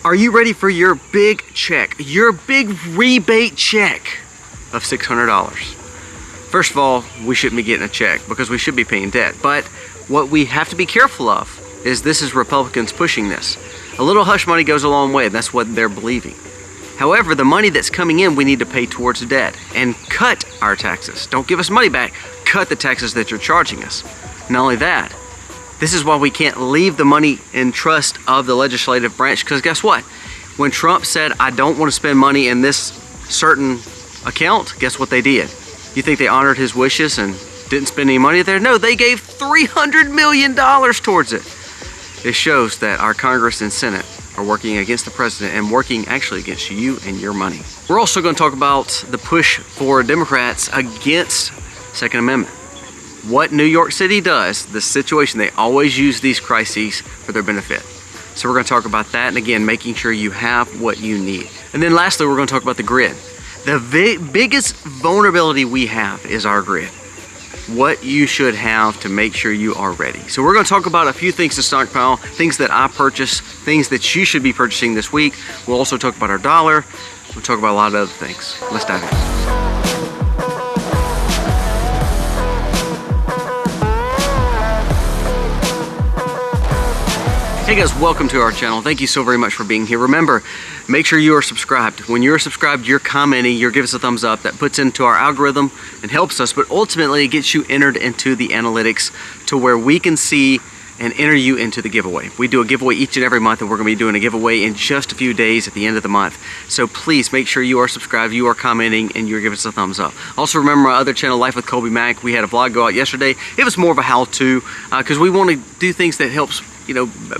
Are you ready for your big check, your big rebate check of $600? First of all, we shouldn't be getting a check because we should be paying debt. But what we have to be careful of is this is Republicans pushing this. A little hush money goes a long way. That's what they're believing. However, the money that's coming in, we need to pay towards debt and cut our taxes. Don't give us money back. Cut the taxes that you're charging us. Not only that, this is why we can't leave the money in trust of the legislative branch, because guess what? When Trump said, I don't want to spend money in this certain account, guess what they did? You think they honored his wishes and didn't spend any money there? No, they gave $300 million towards it. It shows that our Congress and Senate are working against the president and working actually against you and your money. We're also going to talk about the push for Democrats against Second Amendment. What New York City does, the situation, they always use these crises for their benefit. So we're going to talk about that, and again, making sure you have what you need. And then lastly, we're going to talk about the grid. The biggest vulnerability we have is our grid. What you should have to make sure you are ready. So we're going to talk about a few things to stockpile, things that I purchased, things that you should be purchasing this week. We'll also talk about our dollar. We'll talk about a lot of other things. Let's dive in. Hey guys, welcome to our channel. Thank you so very much for being here. Remember, make sure you are subscribed. When you're subscribed, you're commenting, you're giving us a thumbs up. That puts into our algorithm and helps us, but ultimately it gets you entered into the analytics to where we can see and enter you into the giveaway. We do a giveaway each and every month, and we're going to be doing a giveaway in just a few days at the end of the month. So please make sure you are subscribed, you are commenting, and you're giving us a thumbs up. Also remember my other channel, Life with Colby Mack. We had a vlog go out yesterday. It was more of a how-to because we want to do things that helps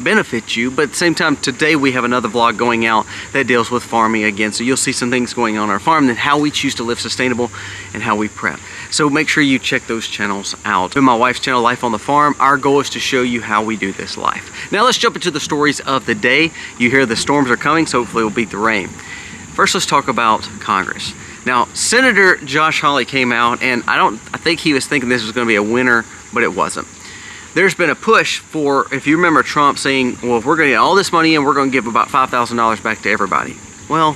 benefit you, but at the same time today we have another vlog going out that deals with farming again, so you'll see some things going on our farm and how we choose to live sustainable and how we prep. So make sure you check those channels out. In my wife's channel, Life on the Farm, our goal is to show you how we do this life. Now let's jump into the stories of the day. You hear the storms are coming, so hopefully we'll beat the rain. First, let's talk about Congress. Now, Senator Josh Hawley came out, and I think he was thinking this was going to be a winner, but it wasn't. There's been a push for, if you remember Trump saying, well, if we're going to get all this money and we're going to give about $5,000 back to everybody. Well,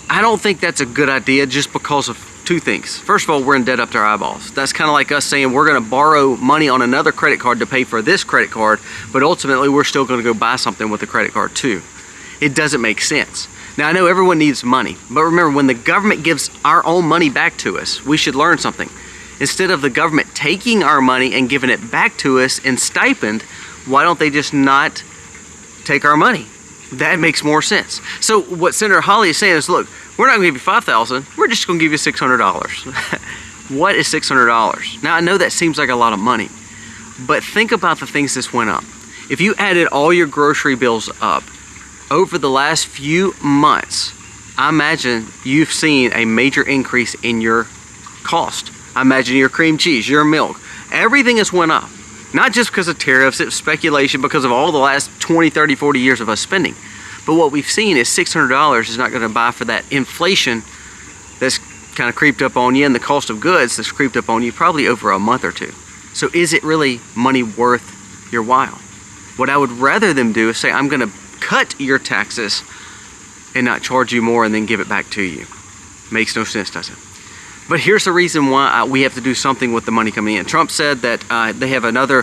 I don't think that's a good idea just because of two things. First of all, we're in debt up to our eyeballs. That's kind of like us saying we're going to borrow money on another credit card to pay for this credit card, but ultimately we're still going to go buy something with the credit card too. It doesn't make sense. Now, I know everyone needs money, but remember, when the government gives our own money back to us, we should learn something. Instead of the government taking our money and giving it back to us in stipend, why don't they just not take our money? That makes more sense. So what Senator Hawley is saying is, look, we're not going to give you $5,000, we're just going to give you $600. What is $600? Now, I know that seems like a lot of money, but think about the things this went up. If you added all your grocery bills up over the last few months, I imagine you've seen a major increase in your cost. I imagine your cream cheese, your milk, everything has went up. Not just because of tariffs, it was speculation because of all the last 20, 30, 40 years of us spending. But what we've seen is $600 is not going to buy for that inflation that's kind of creeped up on you and the cost of goods that's creeped up on you probably over a month or two. So is it really money worth your while? What I would rather them do is say, I'm going to cut your taxes and not charge you more and then give it back to you. Makes no sense, does it? But here's the reason why we have to do something with the money coming in. Trump said that they have another,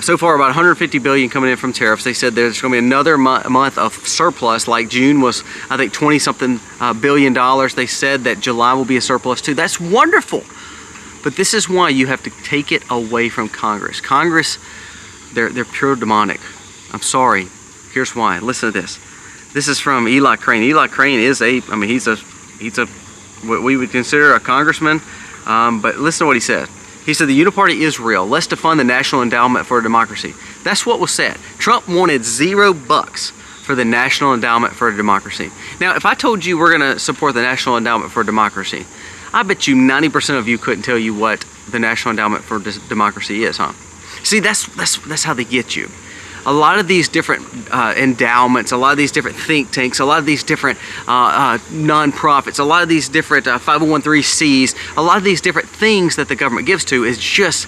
so far about $150 billion coming in from tariffs. They said there's going to be another month of surplus, like June was, I think, 20-something billion dollars. They said that July will be a surplus too. That's wonderful. But this is why you have to take it away from Congress. Congress, they're pure demonic. I'm sorry. Here's why. Listen to this. This is from Eli Crane. Eli Crane is he's a what we would consider a congressman, but listen to what he said. He said the uni-party is real. Let's defund the National Endowment for Democracy. That's what was said. Trump wanted $0 for the National Endowment for Democracy. Now, if I told you we're going to support the National Endowment for Democracy, I bet you 90% of you couldn't tell you what the National Endowment for Democracy is, huh? See, that's how they get you. A lot of these different endowments, a lot of these different think tanks, a lot of these different nonprofits, a lot of these different 501(c)(3)s, a lot of these different things that the government gives to is just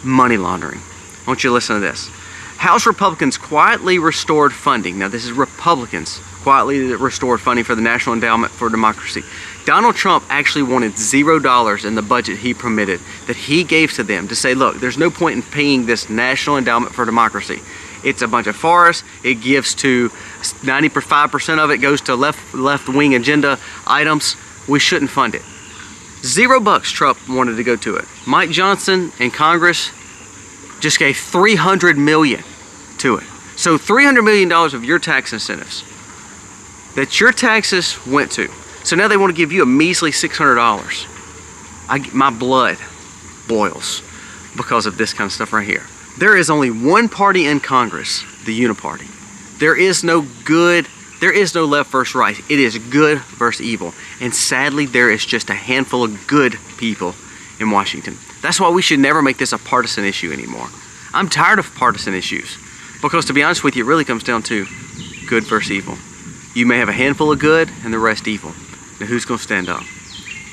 money laundering. I want you to listen to this. House Republicans quietly restored funding. Now, this is Republicans quietly restored funding for the National Endowment for Democracy. Donald Trump actually wanted $0 in the budget he permitted that he gave to them to say, look, there's no point in paying this National Endowment for Democracy. It's a bunch of forests. It gives to 95% of it goes to left-wing agenda items. We shouldn't fund it. $0 Trump wanted to go to it. Mike Johnson and Congress just gave $300 million to it. So $300 million of your tax incentives that your taxes went to. So now they want to give you a measly $600. My blood boils because of this kind of stuff right here. There is only one party in Congress, the uni-party. There is no left versus right. It is good versus evil. And sadly, there is just a handful of good people in Washington. That's why we should never make this a partisan issue anymore. I'm tired of partisan issues because, to be honest with you, it really comes down to good versus evil. You may have a handful of good and the rest evil. Now who's going to stand up?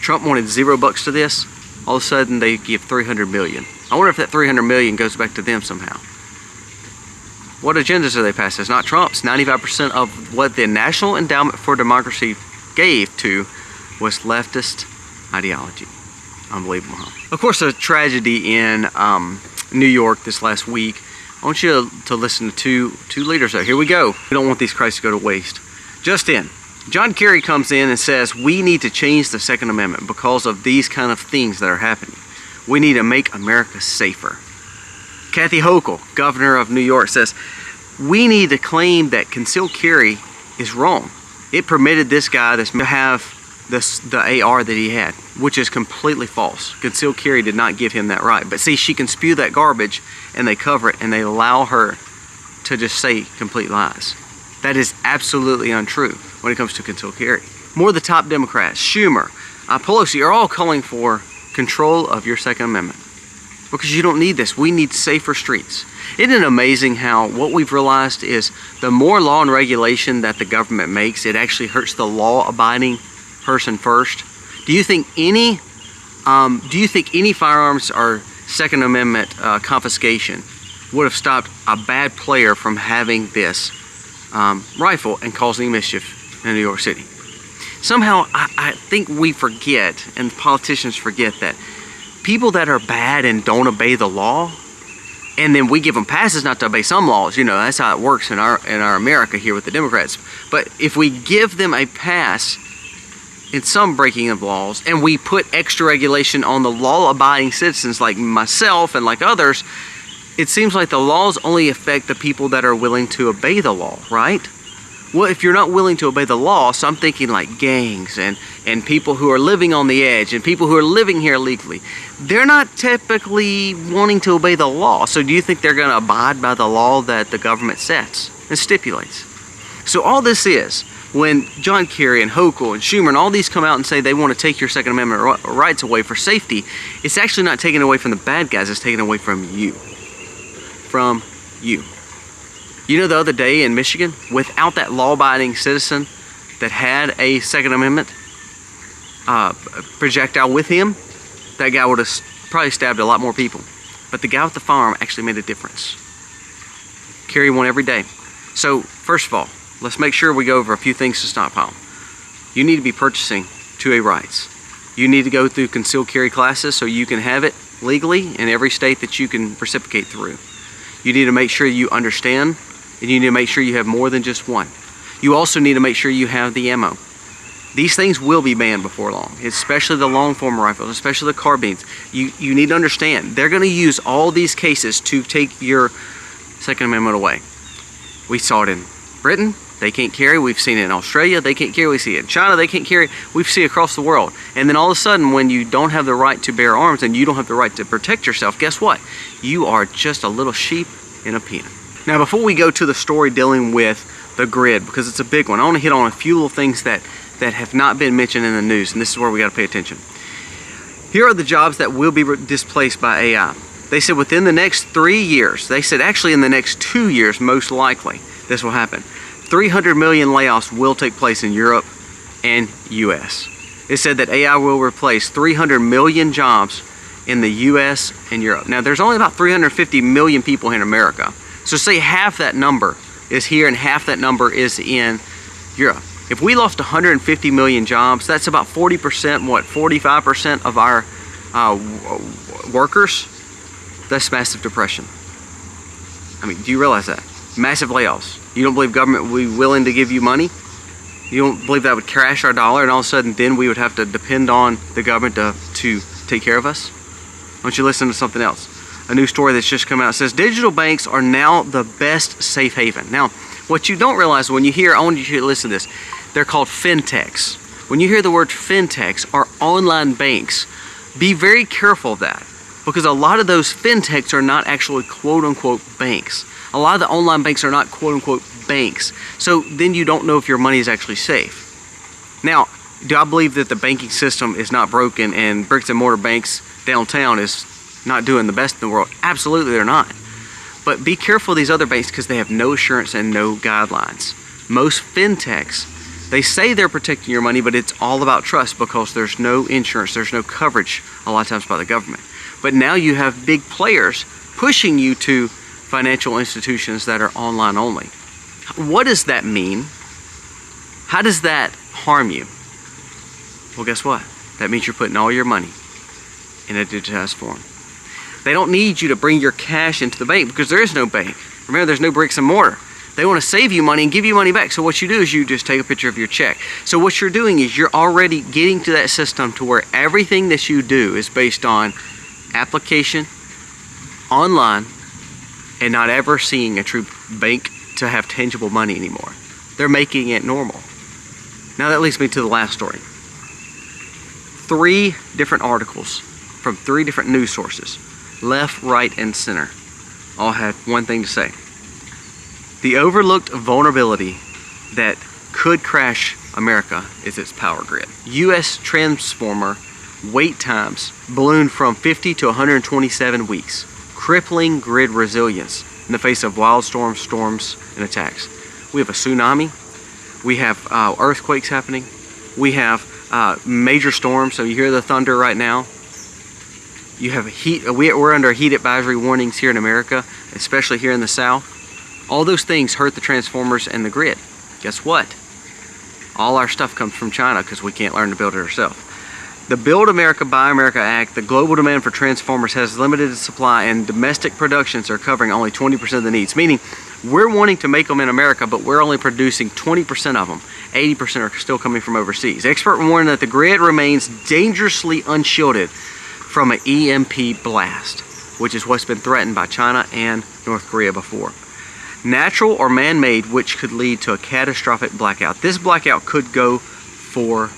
Trump wanted $0 to this. All of a sudden they give $300 million. I wonder if that $300 million goes back to them somehow. What agendas do they pass? It's not Trump's. 95% of what the National Endowment for Democracy gave to was leftist ideology. Unbelievable, huh? Of course, a tragedy in New York this last week. I want you to listen to two leaders though. Here we go. We don't want these crises to go to waste. Just in, John Kerry comes in and says we need to change the Second Amendment because of these kind of things that are happening. We need to make America safer. Kathy Hochul, governor of New York, says we need to claim that concealed carry is wrong. It permitted this guy to have the AR that he had, which is completely false. Concealed carry did not give him that right. But see, she can spew that garbage and they cover it and they allow her to just say complete lies. That is absolutely untrue when it comes to concealed carry. More of the top Democrats, Schumer, Pelosi, are all calling for control of your Second Amendment because you don't need this. We need safer streets. Isn't it amazing how what we've realized is the more law and regulation that the government makes, it actually hurts the law-abiding person first? Do you think any firearms or Second Amendment confiscation would have stopped a bad player from having this rifle and causing mischief in New York City? Somehow, I think we forget, and politicians forget, that people that are bad and don't obey the law, and then we give them passes not to obey some laws. You know, that's how it works in our America here with the Democrats. But if we give them a pass in some breaking of laws, and we put extra regulation on the law-abiding citizens like myself and like others, it seems like the laws only affect the people that are willing to obey the law, right? Well, if you're not willing to obey the law, so I'm thinking like gangs and people who are living on the edge and people who are living here legally, they're not typically wanting to obey the law. So do you think they're going to abide by the law that the government sets and stipulates? So all this is, when John Kerry and Hochul and Schumer and all these come out and say they want to take your Second Amendment rights away for safety, it's actually not taken away from the bad guys, it's taken away from you. From you. You know, the other day in Michigan, without that law-abiding citizen that had a Second Amendment projectile with him, that guy would have probably stabbed a lot more people. But the guy with the firearm actually made a difference. Carry one every day. So, first of all, let's make sure we go over a few things to stockpile. You need to be purchasing 2A rights. You need to go through concealed carry classes so you can have it legally in every state that you can reciprocate through. You need to make sure you understand, and you need to make sure you have more than just one. You also need to make sure you have the ammo. These things will be banned before long, especially the long form rifles, especially the carbines. You need to understand, they're going to use all these cases to take your Second Amendment away. We saw it in Britain, they can't carry. We've seen it in Australia, they can't carry. We see it in China, they can't carry. We see it across the world. And then all of a sudden, when you don't have the right to bear arms and you don't have the right to protect yourself, guess what? You are just a little sheep in a pen. Now, before we go to the story dealing with the grid, because it's a big one, I want to hit on a few little things that have not been mentioned in the news, and this is where we got to pay attention. Here are the jobs that will be displaced by AI. They said within the next 3 years, they said actually in the next 2 years, most likely, this will happen. 300 million layoffs will take place in Europe and US. It said that AI will replace 300 million jobs in the US and Europe. Now, there's only about 350 million people here in America. So say half that number is here and half that number is in Europe. If we lost 150 million jobs, that's about 40%, 45% of our workers. That's massive depression. I mean, do you realize that? Massive layoffs. You don't believe government would be willing to give you money? You don't believe that would crash our dollar and all of a sudden then we would have to depend on the government to take care of us? Why don't you listen to something else? A new story that's just come out says digital banks are now the best safe haven. Now, what you don't realize when you hear, I want you to listen to this, they're called fintechs. When you hear the word fintechs or online banks, be very careful of that, because a lot of those fintechs are not actually quote-unquote banks. A lot of the online banks are not quote-unquote banks. So then you don't know if your money is actually safe. Now, do I believe that the banking system is not broken and bricks and mortar banks downtown is not doing the best in the world? Absolutely they're not. But be careful of these other banks because they have no assurance and no guidelines. Most fintechs, they say they're protecting your money, but it's all about trust because there's no insurance, there's no coverage a lot of times by the government. But now you have big players pushing you to financial institutions that are online only. What does that mean? How does that harm you? Well, guess what? That means you're putting all your money in a digitized form. They don't need you to bring your cash into the bank because there is no bank. Remember, there's no bricks and mortar. They want to save you money and give you money back. So what you do is you just take a picture of your check. So what you're doing is you're already getting to that system to where everything that you do is based on application, online, and not ever seeing a true bank to have tangible money anymore. They're making it normal. Now that leads me to the last story. 3 different articles from 3 different news sources, left, right, and center, all had one thing to say. The overlooked vulnerability that could crash America is its power grid. U.S. transformer wait times ballooned from 50 to 127 weeks, crippling grid resilience in the face of wild storms, and attacks. We have a tsunami. We have earthquakes happening. We have major storms. So you hear the thunder right now. You have heat. We're under heat advisory warnings here in America, especially here in the South. All those things hurt the transformers and the grid. Guess what? All our stuff comes from China because we can't learn to build it ourselves. The Build America, Buy America Act, the global demand for transformers has limited supply and domestic productions are covering only 20% of the needs. Meaning, we're wanting to make them in America, but we're only producing 20% of them. 80% are still coming from overseas. Experts warn that the grid remains dangerously unshielded from an EMP blast, which is what's been threatened by China and North Korea before. Natural or man-made, which could lead to a catastrophic blackout. This blackout could go for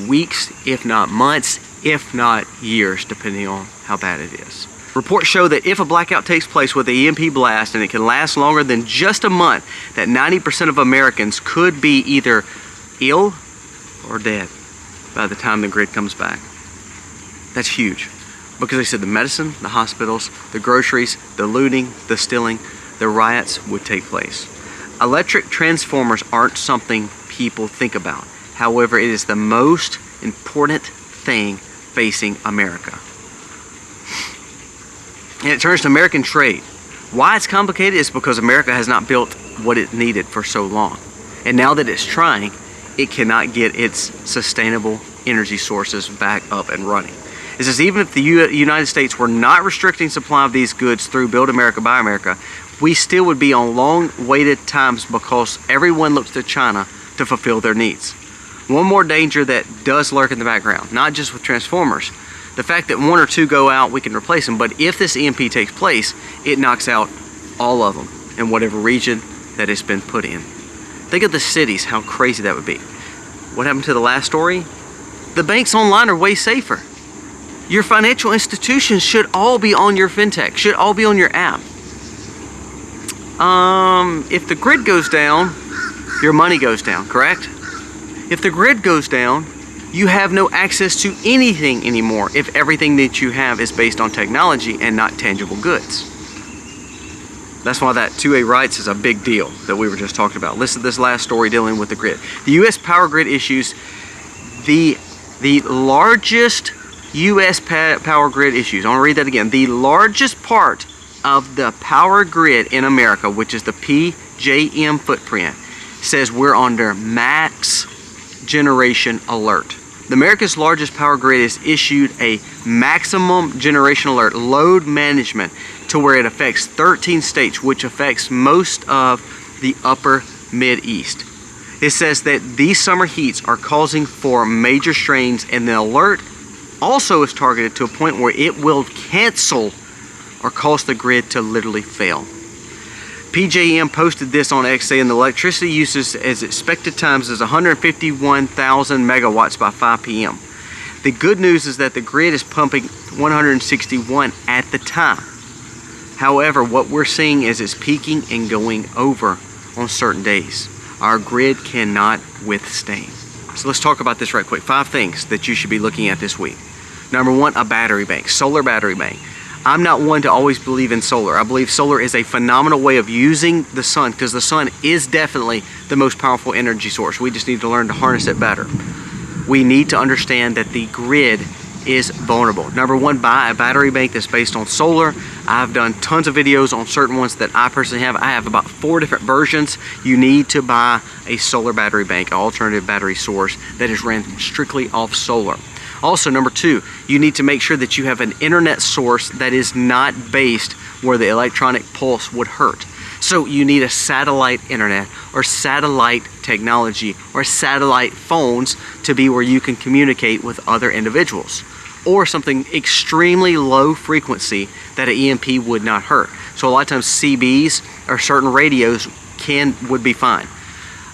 weeks, if not months, if not years, depending on how bad it is. Reports show that if a blackout takes place with the EMP blast and it can last longer than just a month, that 90% of Americans could be either ill or dead by the time the grid comes back. That's huge because they said the medicine, the hospitals, the groceries, the looting, the stealing, the riots would take place. Electric transformers aren't something people think about. However, it is the most important thing facing America. And it turns to American trade. Why it's complicated is because America has not built what it needed for so long. And now that it's trying, it cannot get its sustainable energy sources back up and running. It says even if the United States were not restricting supply of these goods through Build America, Buy America, we still would be on long waited times because everyone looks to China to fulfill their needs. One more danger that does lurk in the background, not just with transformers. The fact that 1 or 2 go out, we can replace them, but if this EMP takes place, it knocks out all of them in whatever region that it's been put in. Think of the cities, how crazy that would be. What happened to the last story? The banks online are way safer. Your financial institutions should all be on your fintech, should all be on your app. If the grid goes down, your money goes down, correct? If the grid goes down, you have no access to anything anymore if everything that you have is based on technology and not tangible goods. That's why that 2A rights is a big deal that we were just talking about. Listen to this last story dealing with the grid. The U.S. power grid issues the largest U.S. power grid issues. I want to read that again. The largest part of the power grid in America, which is the PJM footprint, says we're under max generation alert. The America's largest power grid has issued a maximum generation alert load management to where it affects 13 states, which affects most of the upper Mid-East. It says that these summer heats are causing for major strains, and the alert also is targeted to a point where it will cancel or cause the grid to literally fail. PJM posted this on X saying the electricity usage as expected times is 151,000 megawatts by 5 p.m. The good news is that the grid is pumping 161 at the time. However, what we're seeing is it's peaking and going over on certain days. Our grid cannot withstand. So let's talk about this right quick. 5 things that you should be looking at this week. Number 1, a battery bank, solar battery bank. I'm not one to always believe in solar. I believe solar is a phenomenal way of using the sun, because the sun is definitely the most powerful energy source. We just need to learn to harness it better. We need to understand that the grid is vulnerable. Number 1, buy a battery bank that's based on solar. I've done tons of videos on certain ones that I personally have. I have about 4 different versions. You need to buy a solar battery bank, an alternative battery source that is ran strictly off solar. Also, number 2, you need to make sure that you have an internet source that is not based where the electronic pulse would hurt. So you need a satellite internet or satellite technology or satellite phones to be where you can communicate with other individuals, or something extremely low frequency that an EMP would not hurt. So a lot of times CBs or certain radios would be fine.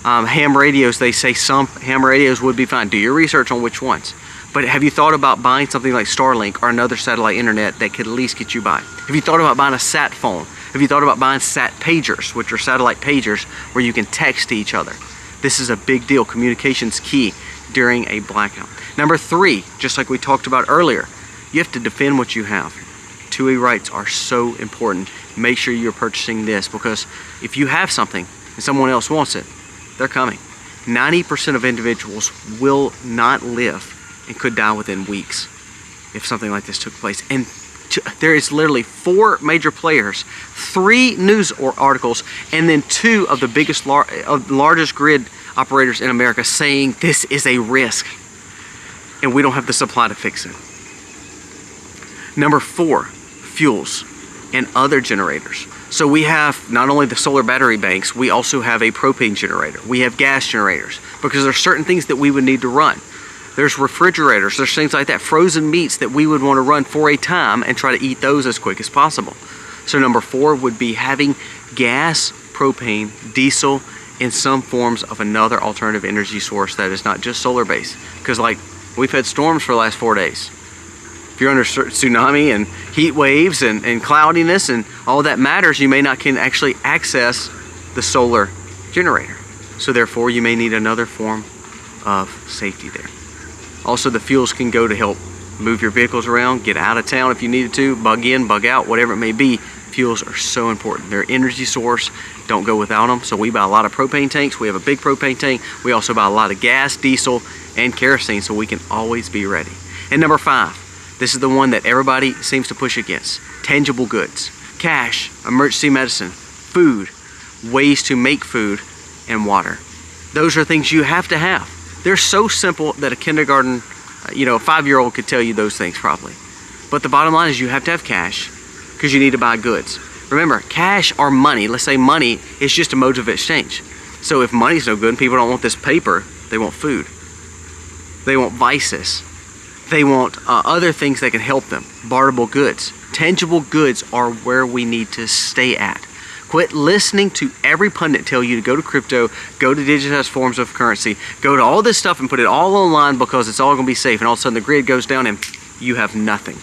Ham radios, they say some ham radios would be fine. Do your research on which ones. But have you thought about buying something like Starlink or another satellite internet that could at least get you by? Have you thought about buying a sat phone? Have you thought about buying sat pagers, which are satellite pagers where you can text to each other? This is a big deal. Communication's key during a blackout. Number 3, just like we talked about earlier, you have to defend what you have. 2A rights are so important. Make sure you're purchasing this, because if you have something and someone else wants it, they're coming. 90% of individuals will not live and could die within weeks if something like this took place. And there is literally 4 major players, 3 news articles, and then 2 of the biggest, largest grid operators in America saying this is a risk, and we don't have the supply to fix it. Number 4, fuels and other generators. So we have not only the solar battery banks, we also have a propane generator. We have gas generators, because there are certain things that we would need to run. There's refrigerators, there's things like that, frozen meats that we would want to run for a time and try to eat those as quick as possible. So number 4 would be having gas, propane, diesel, and some forms of another alternative energy source that is not just solar based. Because like we've had storms for the last 4 days. If you're under tsunami and heat waves and cloudiness and all that matters, you may not can actually access the solar generator. So therefore you may need another form of safety there. Also, the fuels can go to help move your vehicles around, get out of town if you needed to, bug in, bug out, whatever it may be. Fuels are so important. They're an energy source. Don't go without them. So we buy a lot of propane tanks. We have a big propane tank. We also buy a lot of gas, diesel, and kerosene, so we can always be ready. And number 5, this is the one that everybody seems to push against. Tangible goods. Cash, emergency medicine, food, ways to make food, and water. Those are things you have to have. They're so simple that a kindergarten, a 5-year-old could tell you those things probably. But the bottom line is you have to have cash, because you need to buy goods. Remember, cash or money, let's say money, is just a mode of exchange. So if money's no good and people don't want this paper, they want food. They want vices. They want other things that can help them. Barterable goods. Tangible goods are where we need to stay at. Quit listening to every pundit tell you to go to crypto, go to digitized forms of currency, go to all this stuff and put it all online because it's all going to be safe, and all of a sudden the grid goes down and you have nothing.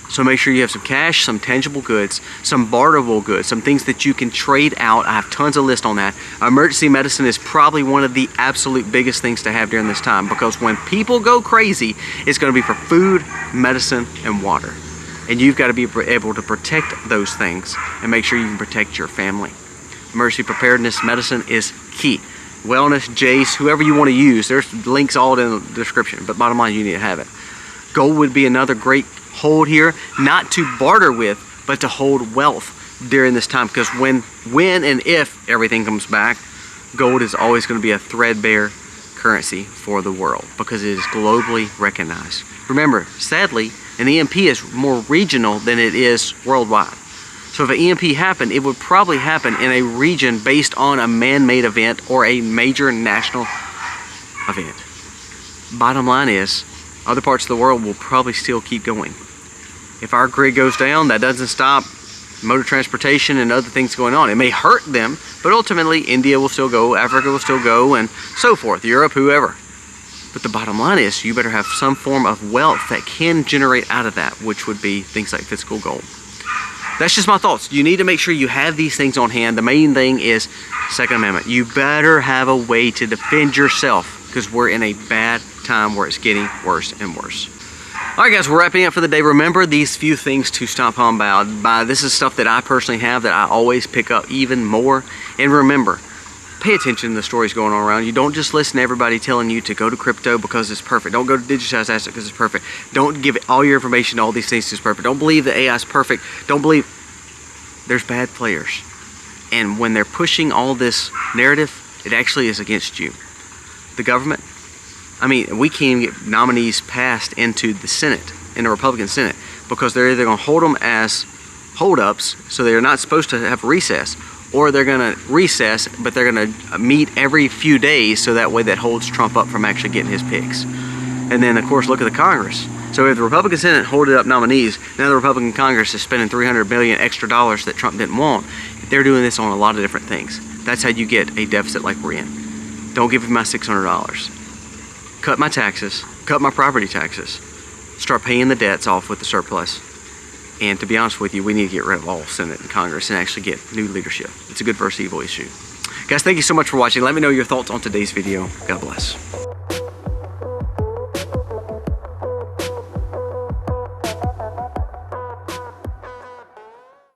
So make sure you have some cash, some tangible goods, some barterable goods, some things that you can trade out. I have tons of lists on that. Emergency medicine is probably one of the absolute biggest things to have during this time, because when people go crazy, it's going to be for food, medicine, and water. And you've got to be able to protect those things and make sure you can protect your family. Emergency preparedness medicine is key. Wellness, Jace, whoever you want to use, there's links all in the description, but bottom line, you need to have it. Gold would be another great hold here, not to barter with, but to hold wealth during this time, because when and if everything comes back, gold is always going to be a threadbare currency for the world because it is globally recognized. Remember, sadly, an EMP is more regional than it is worldwide. So if an EMP happened, it would probably happen in a region based on a man-made event or a major national event. Bottom line is, other parts of the world will probably still keep going. If our grid goes down, that doesn't stop motor transportation and other things going on. It may hurt them, but ultimately India will still go, Africa will still go, and so forth, Europe, whoever. But the bottom line is you better have some form of wealth that can generate out of that, which would be things like physical gold. That's just my thoughts. You need to make sure you have these things on hand. The main thing is Second Amendment. You better have a way to defend yourself because we're in a bad time where it's getting worse and worse. All right, guys, we're wrapping up for the day. Remember these few things to stop home by. This is stuff that I personally have that I always pick up even more. And remember, pay attention to the stories going on around you. Don't just listen to everybody telling you to go to crypto because it's perfect. Don't go to digitized asset because it's perfect. Don't give all your information to all these things because it's perfect. Don't believe that AI is perfect. Don't believe there's bad players. And when they're pushing all this narrative, it actually is against you. The government, I mean, we can't even get nominees passed into the Senate, in the Republican Senate, because they're either going to hold them as holdups, so they're not supposed to have recess, or they're going to recess, but they're going to meet every few days, so that way that holds Trump up from actually getting his picks. And then, of course, look at the Congress. So if the Republican Senate holded up nominees, now the Republican Congress is spending $300 billion extra dollars that Trump didn't want. They're doing this on a lot of different things. That's how you get a deficit like we're in. Don't give me my $600. Cut my taxes, cut my property taxes, start paying the debts off with the surplus. And to be honest with you, we need to get rid of all Senate and Congress and actually get new leadership. It's a good versus evil issue. Guys, thank you so much for watching. Let me know your thoughts on today's video. God bless.